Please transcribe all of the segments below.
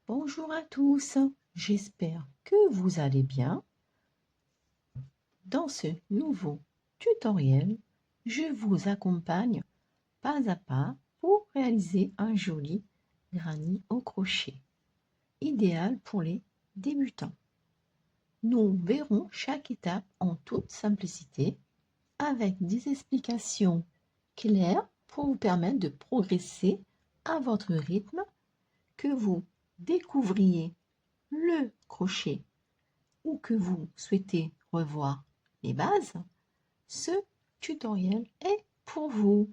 Bonjour à tous, j'espère que vous allez bien. Dans ce nouveau tutoriel, je vous accompagne pas à pas pour réaliser un joli granny au crochet, idéal pour les débutants. Nous verrons chaque étape en toute simplicité avec des explications claires pour vous permettre de progresser à votre rythme, que vous découvriez le crochet ou que vous souhaitez revoir les bases, ce tutoriel est pour vous.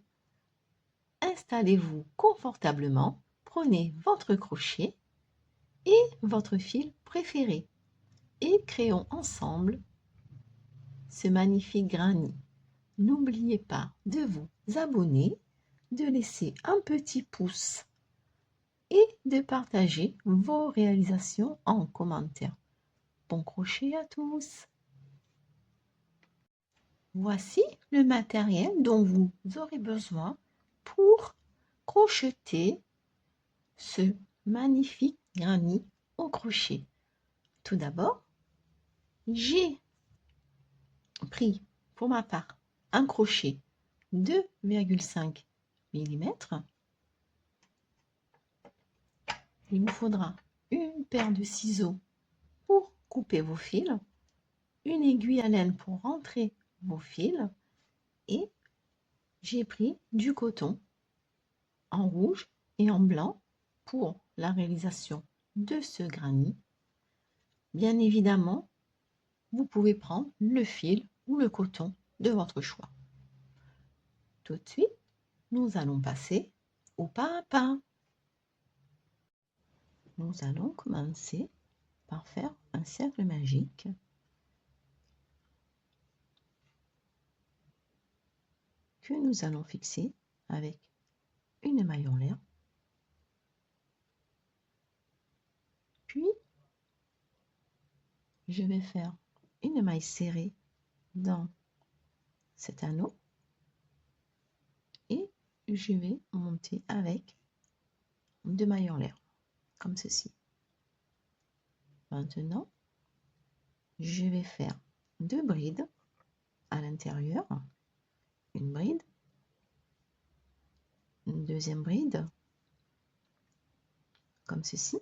Installez-vous confortablement, prenez votre crochet et votre fil préféré et créons ensemble ce magnifique granny. N'oubliez pas de vous abonner, de laisser un petit pouce et de partager vos réalisations en commentaire. Bon crochet à tous! Voici le matériel dont vous aurez besoin pour crocheter ce magnifique granny au crochet. Tout d'abord, j'ai pris pour ma part un crochet 2,5 mm. Il vous faudra une paire de ciseaux pour couper vos fils, une aiguille à laine pour rentrer vos fils et j'ai pris du coton en rouge et en blanc pour la réalisation de ce granny. Bien évidemment, vous pouvez prendre le fil ou le coton de votre choix. Tout de suite, nous allons passer au pas à pas. Nous allons commencer par faire un cercle magique que nous allons fixer avec une maille en l'air. Puis, je vais faire une maille serrée dans cet anneau et je vais monter avec 2 mailles en l'air, comme ceci. Maintenant, je vais faire 2 brides à l'intérieur, une bride, une deuxième bride, comme ceci,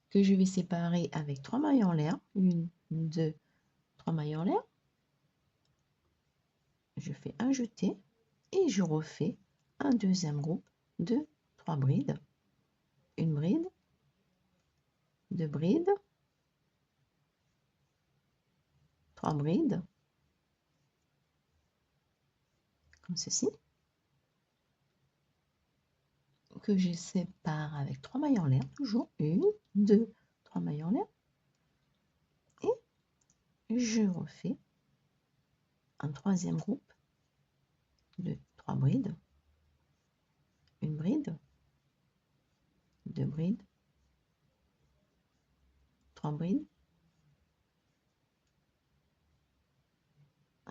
que je vais séparer avec 3 mailles en l'air, 1, 2, 3 mailles en l'air. Je fais un jeté et je refais un deuxième groupe de 3 brides, une bride, 2 brides, 3 brides, comme ceci, que je sépare avec 3 mailles en l'air, toujours 1, 2, 3 mailles en l'air, et je refais un troisième groupe de 3 brides, une bride, 2 brides, 3 brides,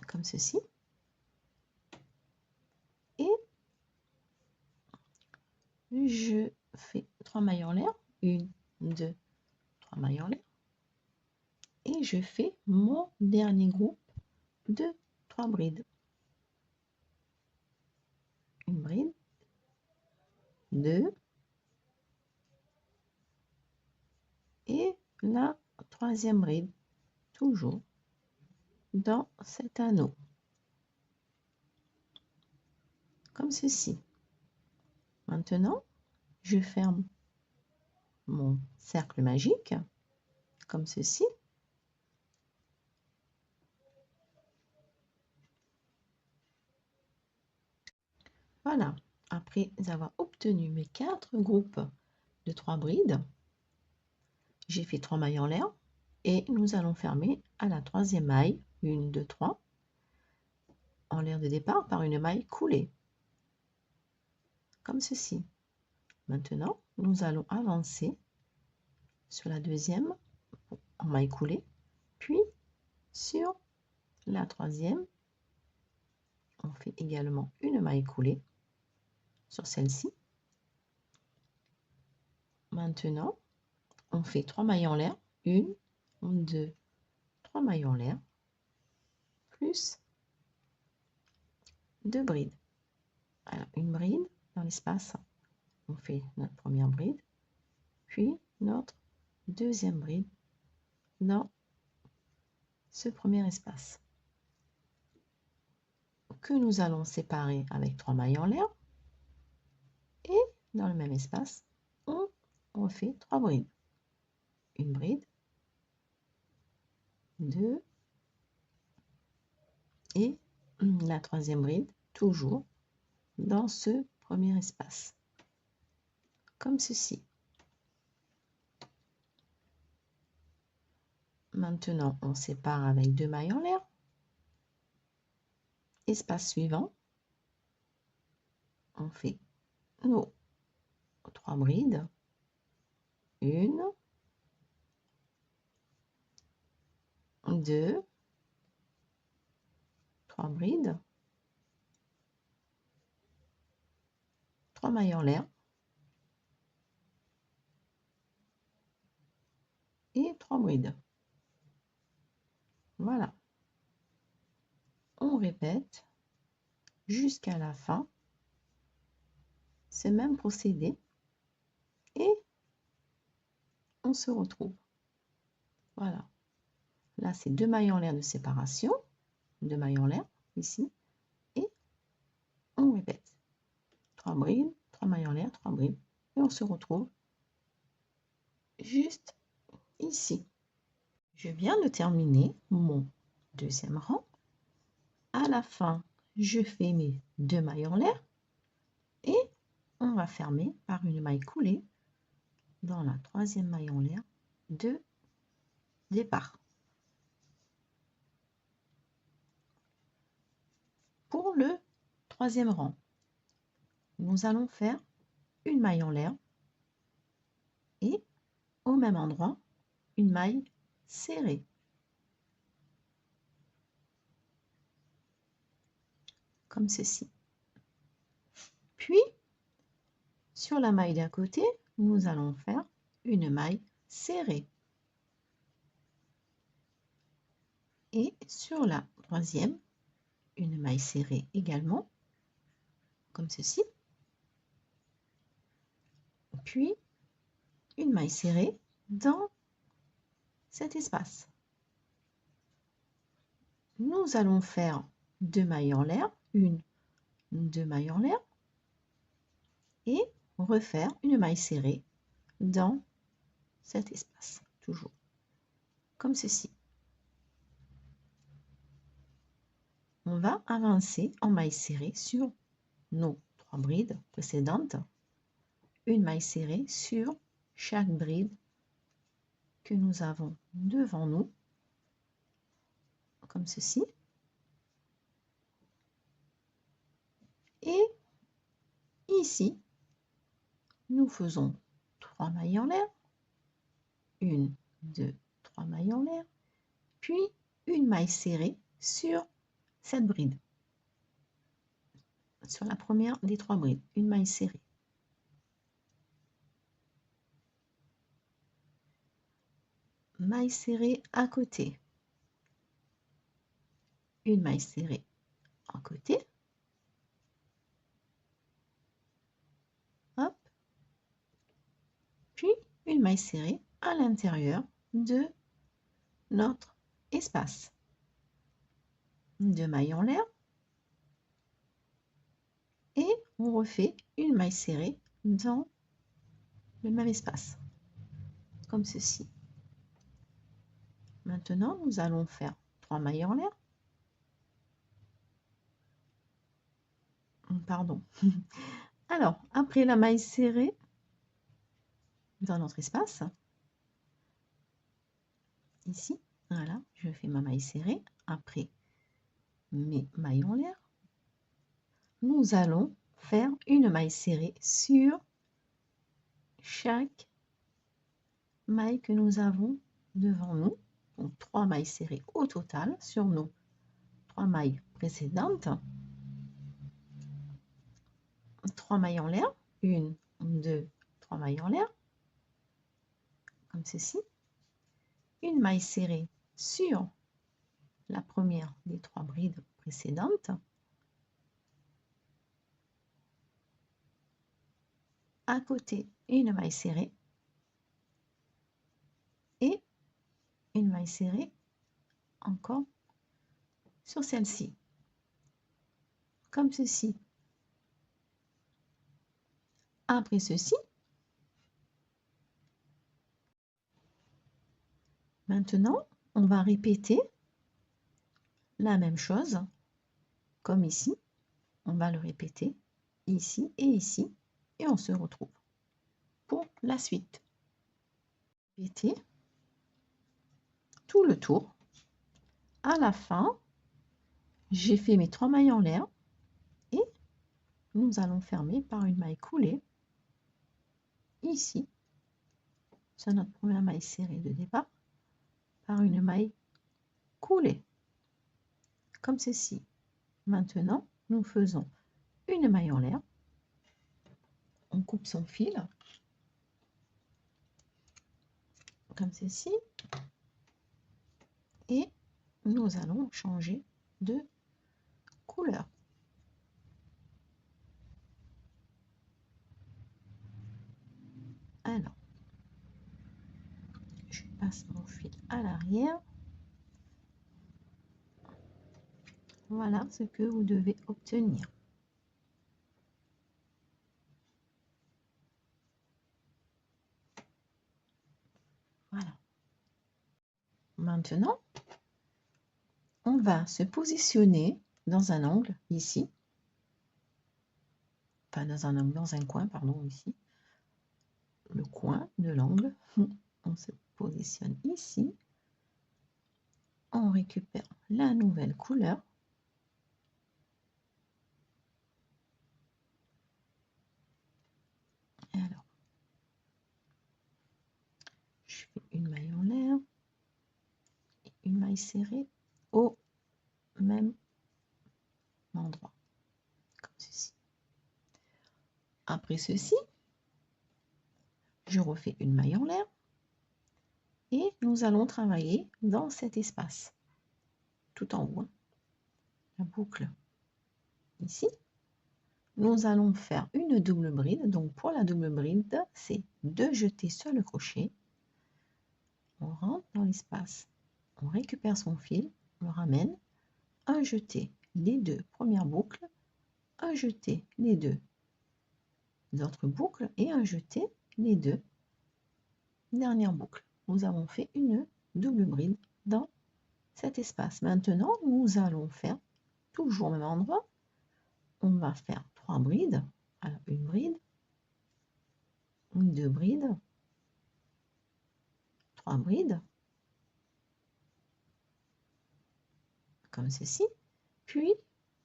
comme ceci, et je fais 3 mailles en l'air, 1, 2, 3 mailles en l'air, et je fais mon dernier groupe de 3 brides, une bride, 2, et la troisième bride, toujours dans cet anneau, comme ceci. Maintenant, je ferme mon cercle magique, comme ceci. Voilà, après avoir obtenu mes 4 groupes de 3 brides, j'ai fait 3 mailles en l'air et nous allons fermer à la troisième maille, 1, 2, 3, en l'air de départ par une maille coulée, comme ceci. Maintenant, nous allons avancer sur la deuxième en maille coulée, puis sur la troisième, on fait également une maille coulée sur celle-ci. Maintenant, on fait 3 mailles en l'air, 1, 2, 3 mailles en l'air, plus 2 brides. Alors, une bride dans l'espace, on fait notre première bride, puis notre deuxième bride dans ce premier espace, que nous allons séparer avec 3 mailles en l'air, et dans le même espace, on refait 3 brides. Une bride, 2, et la troisième bride, toujours dans ce premier espace, comme ceci. Maintenant, on sépare avec 2 mailles en l'air. Espace suivant, on fait nos 3 brides. 1, 2, 3 brides, 3 mailles en l'air et 3 brides. Voilà. On répète jusqu'à la fin ce même procédé et on se retrouve. Voilà. Là, c'est 2 mailles en l'air de séparation, 2 mailles en l'air ici, et on répète. 3 brides, 3 mailles en l'air, 3 brides, et on se retrouve juste ici. Je viens de terminer mon deuxième rang. À la fin, je fais mes 2 mailles en l'air et on va fermer par une maille coulée dans la troisième maille en l'air de départ. Pour le troisième rang, nous allons faire une maille en l'air et au même endroit, une maille serrée. Comme ceci. Puis, sur la maille d'à côté, nous allons faire une maille serrée. Et sur la troisième, une maille serrée également, comme ceci. Puis, une maille serrée dans cet espace. Nous allons faire 2 mailles en l'air, 1, 2 mailles en l'air, et refaire une maille serrée dans cet espace, toujours, comme ceci. On va avancer en maille serrée sur nos 3 brides précédentes, une maille serrée sur chaque bride que nous avons devant nous, comme ceci. Et ici, nous faisons 3 mailles en l'air, 1, 2, 3 mailles en l'air, puis une maille serrée sur cette bride, sur la première des 3 brides, une maille serrée. Maille serrée à côté, une maille serrée à côté, hop, puis une maille serrée à l'intérieur de notre espace. 2 mailles en l'air et on refait une maille serrée dans le même espace, comme ceci. Maintenant, nous allons faire 3 mailles en l'air. Pardon. Alors, après la maille serrée dans notre espace, ici, voilà, je fais ma maille serrée. Après mes mailles en l'air, nous allons faire une maille serrée sur chaque maille que nous avons devant nous. Donc 3 mailles serrées au total sur nos 3 mailles précédentes. 3 mailles en l'air, 1, 2, 3 mailles en l'air, comme ceci, une maille serrée sur la première des 3 brides précédentes, à côté une maille serrée et une maille serrée encore sur celle-ci, comme ceci. Après ceci, maintenant, on va répéter la même chose, comme ici. On va le répéter ici, et on se retrouve pour la suite. Répétez tout le tour. À la fin, j'ai fait mes 3 mailles en l'air et nous allons fermer par une maille coulée ici, sur notre première maille serrée de départ, par une maille coulée, comme ceci. Maintenant, nous faisons une maille en l'air, on coupe son fil, comme ceci, et nous allons changer de couleur. Alors, je passe mon fil à l'arrière. Voilà ce que vous devez obtenir. Voilà. Maintenant, on va se positionner dans un angle ici. Pas dans un angle, dans un coin, pardon, ici. Le coin de l'angle. On se positionne ici. On récupère la nouvelle couleur. Alors, je fais une maille en l'air, une maille serrée au même endroit, comme ceci. Après ceci, je refais une maille en l'air et nous allons travailler dans cet espace, tout en haut, la boucle ici. Nous allons faire une double bride. Donc pour la double bride, c'est 2 jetés sur le crochet. On rentre dans l'espace, on récupère son fil, on le ramène, un jeté les 2 premières boucles, un jeté les 2 autres boucles et un jeté les 2 dernières boucles. Nous avons fait une double bride dans cet espace. Maintenant, nous allons faire toujours au même endroit. On va faire 3 brides. Alors, une bride, 2 brides, 3 brides, comme ceci, puis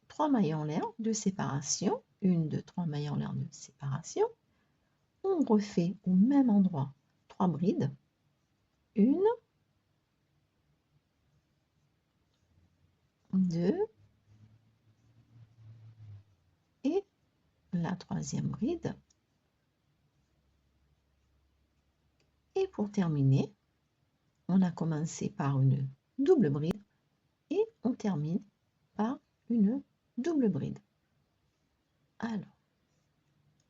3 mailles en l'air de séparation, 1, 2, 3 mailles en l'air de séparation. On refait au même endroit 3 brides, 1, 2 et la 3e bride. Et pour terminer, on a commencé par une double bride et on termine par une double bride. Alors,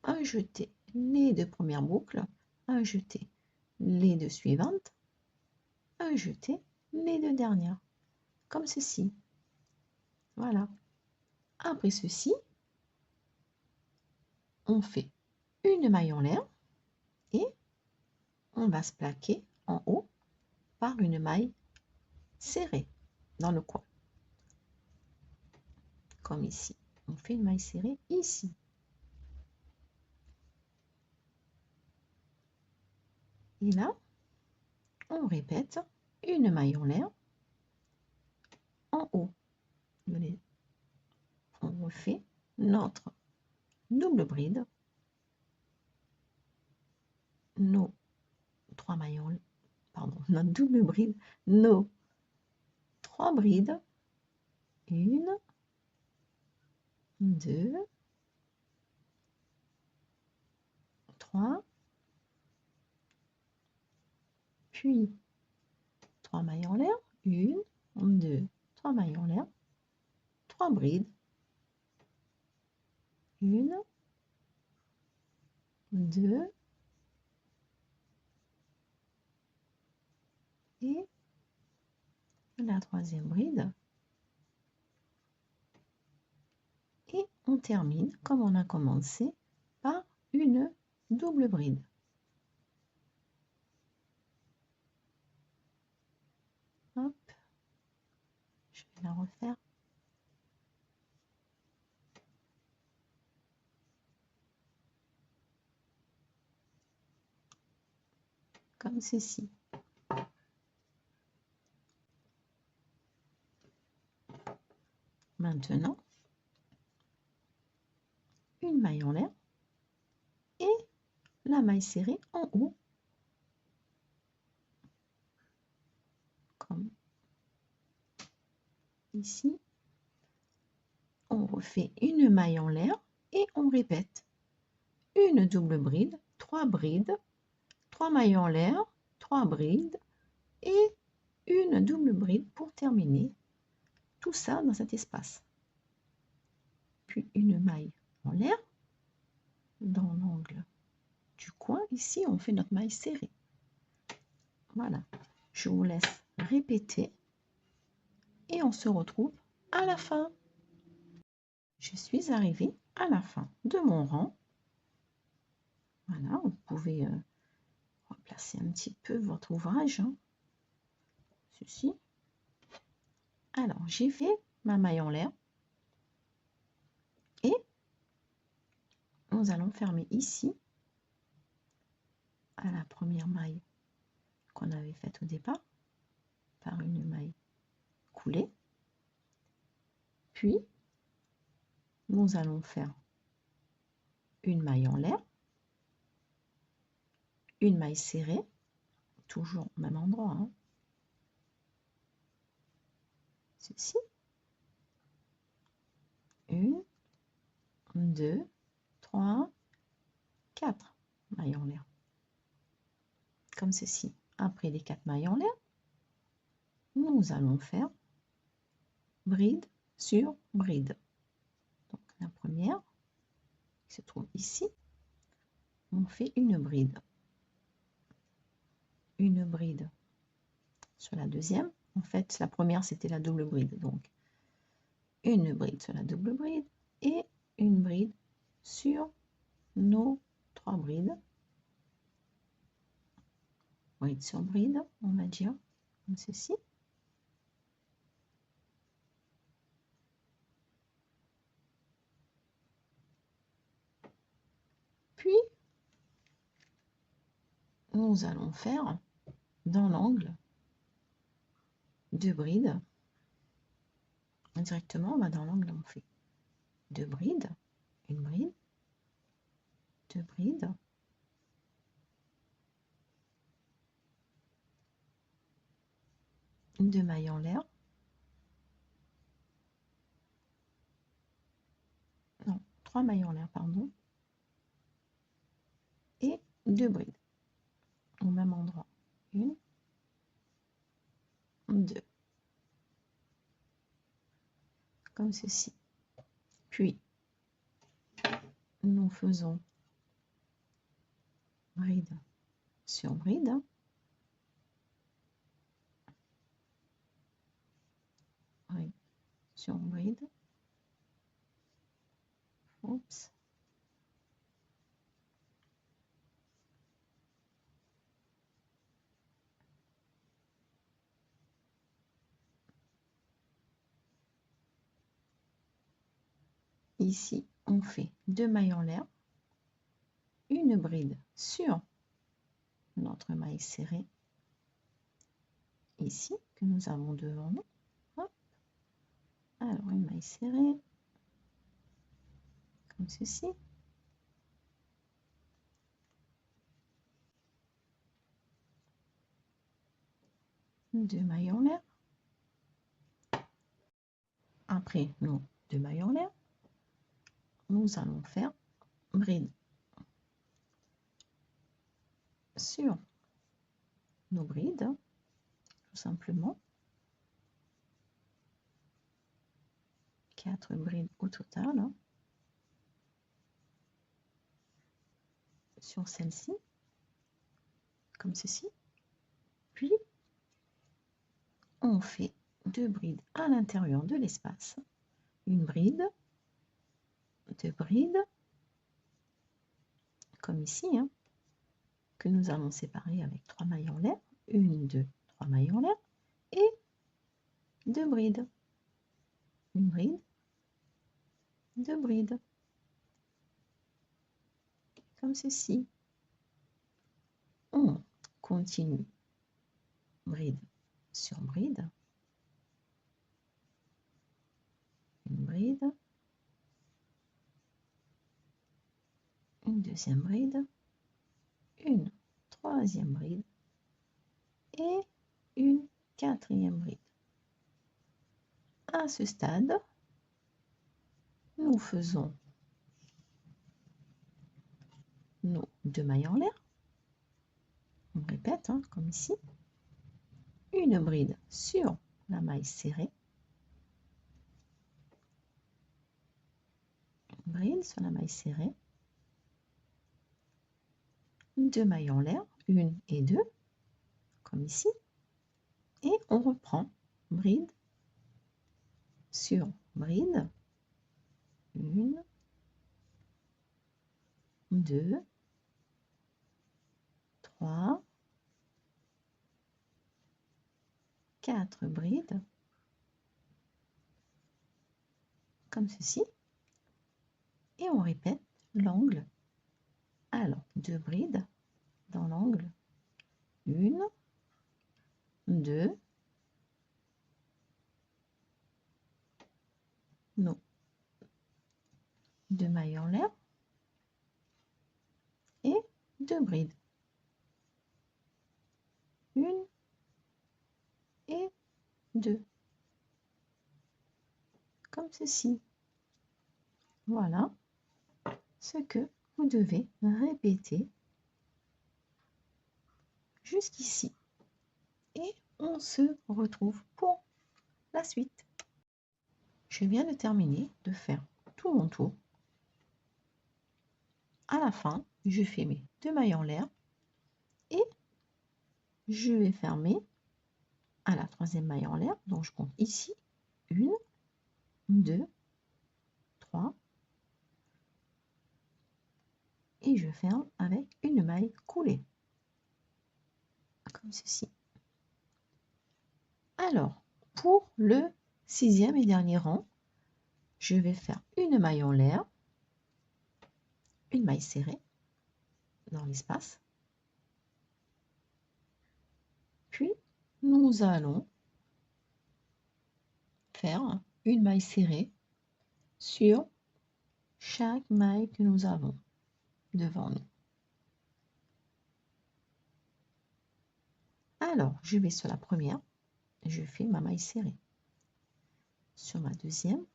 un jeté les 2 premières boucles, un jeté les 2 suivantes, un jeté les 2 dernières, comme ceci. Voilà. Après ceci, on fait une maille en l'air et on va se plaquer en haut par une maille serrée dans le coin. Comme ici. On fait une maille serrée ici. Et là, on répète une maille en l'air en haut. On refait notre double bride, nos 3 mailles en, pardon, notre double bride, nos 3 brides, 1, 2, 3, puis 3 mailles en l'air, 1, 2, 3 mailles en l'air, 3 brides, 1, 2 et la troisième bride. Et on termine, comme on a commencé, par une double bride. Hop, je vais la refaire. Comme ceci. Maintenant, une maille en l'air et la maille serrée en haut. Comme ici. On refait une maille en l'air et on répète. Une double bride, 3 brides, 3 mailles en l'air, 3 brides et une double bride pour terminer tout ça dans cet espace. Puis une maille en l'air dans l'angle du coin. Ici, on fait notre maille serrée. Voilà. Je vous laisse répéter et on se retrouve à la fin. Je suis arrivée à la fin de mon rang. Voilà, vous pouvez replacer un petit peu votre ouvrage. Hein. Ceci. Alors, j'ai fait ma maille en l'air. Et nous allons fermer ici à la première maille qu'on avait faite au départ par une maille coulée. Puis, nous allons faire une maille en l'air, une maille serrée, toujours au même endroit. Hein. Ceci. 1, 2, 3, 4 mailles en l'air. Comme ceci. Après les 4 mailles en l'air, nous allons faire bride sur bride. Donc la première qui se trouve ici, on fait une bride sur la deuxième. En fait, la première c'était la double bride, donc une bride sur la double bride et une bride sur nos 3 brides. Bride sur bride, on va dire comme ceci. Puis nous allons faire dans l'angle 2 brides. Directement, dans l'angle, on fait 2 brides, une bride, 2 brides, deux mailles en l'air, non, 3 mailles en l'air, pardon, et 2 brides au même endroit, 1, 2, comme ceci. Puis, nous faisons bride sur bride, bride sur bride. Oups. Ici, on fait 2 mailles en l'air, une bride sur notre maille serrée, ici, que nous avons devant nous. Hop. Alors, une maille serrée, comme ceci. Deux mailles en l'air. Après nos 2 mailles en l'air, nous allons faire bride sur nos brides, tout simplement. 4 brides au total. Sur celle-ci, comme ceci. Puis, on fait 2 brides à l'intérieur de l'espace. Une bride, 2 brides, comme ici, hein, que nous allons séparer avec 3 mailles en l'air. 1, 2, 3 mailles en l'air. Et 2 brides. Une bride, 2 brides. Comme ceci. On continue bride sur bride. Une bride. Une deuxième bride. Une troisième bride. Et une quatrième bride. À ce stade, nous faisons nos 2 mailles en l'air. On répète, hein, comme ici. Une bride sur la maille serrée. Une bride sur la maille serrée. 2 mailles en l'air, 1 et 2, comme ici. Et on reprend bride sur bride. 1, 2, 3, 4 brides, comme ceci. Et on répète l'angle. Alors, 2 brides dans l'angle. 1, 2, nos 2 mailles en l'air et 2 brides. 1 et 2. Comme ceci. Voilà ce que vous devez répéter jusqu'ici. Et on se retrouve pour la suite. Je viens de terminer de faire tout mon tour. À la fin, je fais mes 2 mailles en l'air et je vais fermer à la troisième maille en l'air. Donc je compte ici 1, 2, 3 et je ferme avec une maille coulée, comme ceci. Alors, pour le 6e et dernier rang, je vais faire une maille en l'air, une maille serrée dans l'espace, puis nous allons faire une maille serrée sur chaque maille que nous avons devant nous. Alors, je vais sur la première, je fais ma maille serrée. Sur ma deuxième,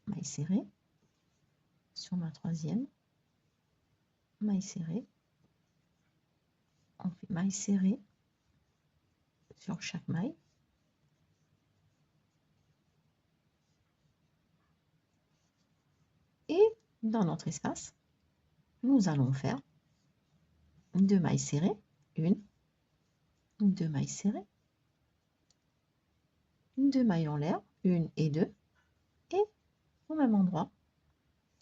maille serrée. Sur ma troisième, maille serrée. On fait maille serrée sur chaque maille. Et dans notre espace, nous allons faire 2 mailles serrées, 1, 2 mailles serrées, 2 mailles en l'air, 1 et 2, et au même endroit,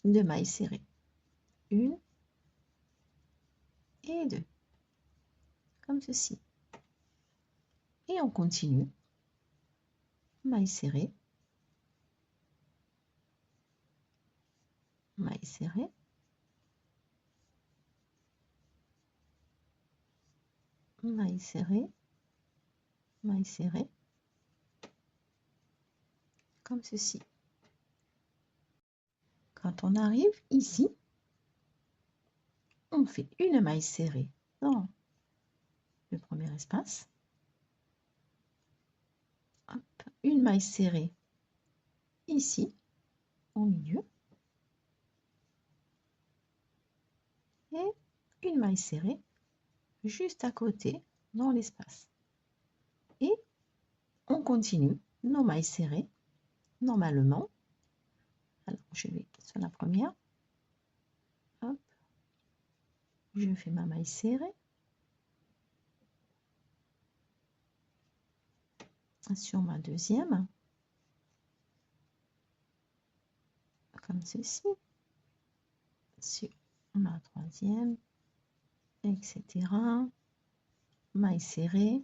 2 mailles serrées, 1 et 2, comme ceci. Et on continue, maille serrée, maille serrée, maille serrée, maille serrée, comme ceci. Quand on arrive ici, on fait une maille serrée dans le premier espace, hop, une maille serrée ici, au milieu, et une maille serrée juste à côté dans l'espace. Et on continue nos mailles serrées normalement. Alors, je vais sur la première. Hop. Je fais ma maille serrée. Sur ma deuxième. Comme ceci. Sur ma troisième. Etc. Maille serrée.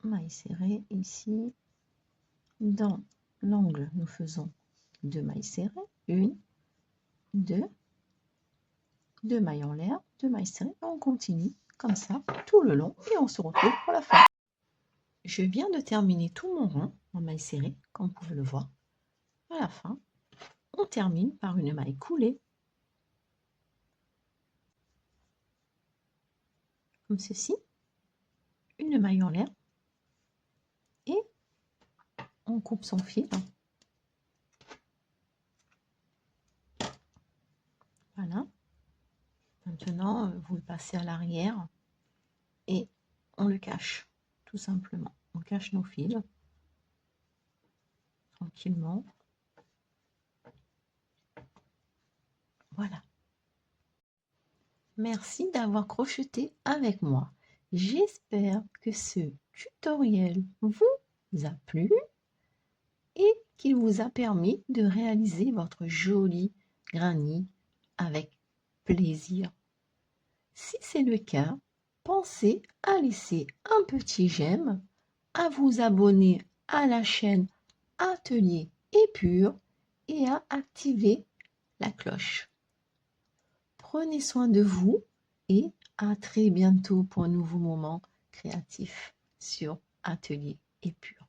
Maille serrée ici. Dans l'angle, nous faisons 2 mailles serrées. 1, 2. 2 mailles en l'air, 2 mailles serrées. On continue comme ça tout le long et on se retrouve pour la fin. Je viens de terminer tout mon rond en mailles serrées, comme vous pouvez le voir. À la fin, on termine par une maille coulée. Comme ceci. Une maille en l'air. Et on coupe son fil. Voilà. Maintenant, vous le passez à l'arrière et on le cache, tout simplement. On cache nos fils tranquillement. Voilà. Merci d'avoir crocheté avec moi. J'espère que ce tutoriel vous a plu et qu'il vous a permis de réaliser votre joli granny avec plaisir. Si c'est le cas, pensez à laisser un petit j'aime, à vous abonner à la chaîne Atelier Épure et à activer la cloche. Prenez soin de vous et à très bientôt pour un nouveau moment créatif sur Atelier Épure.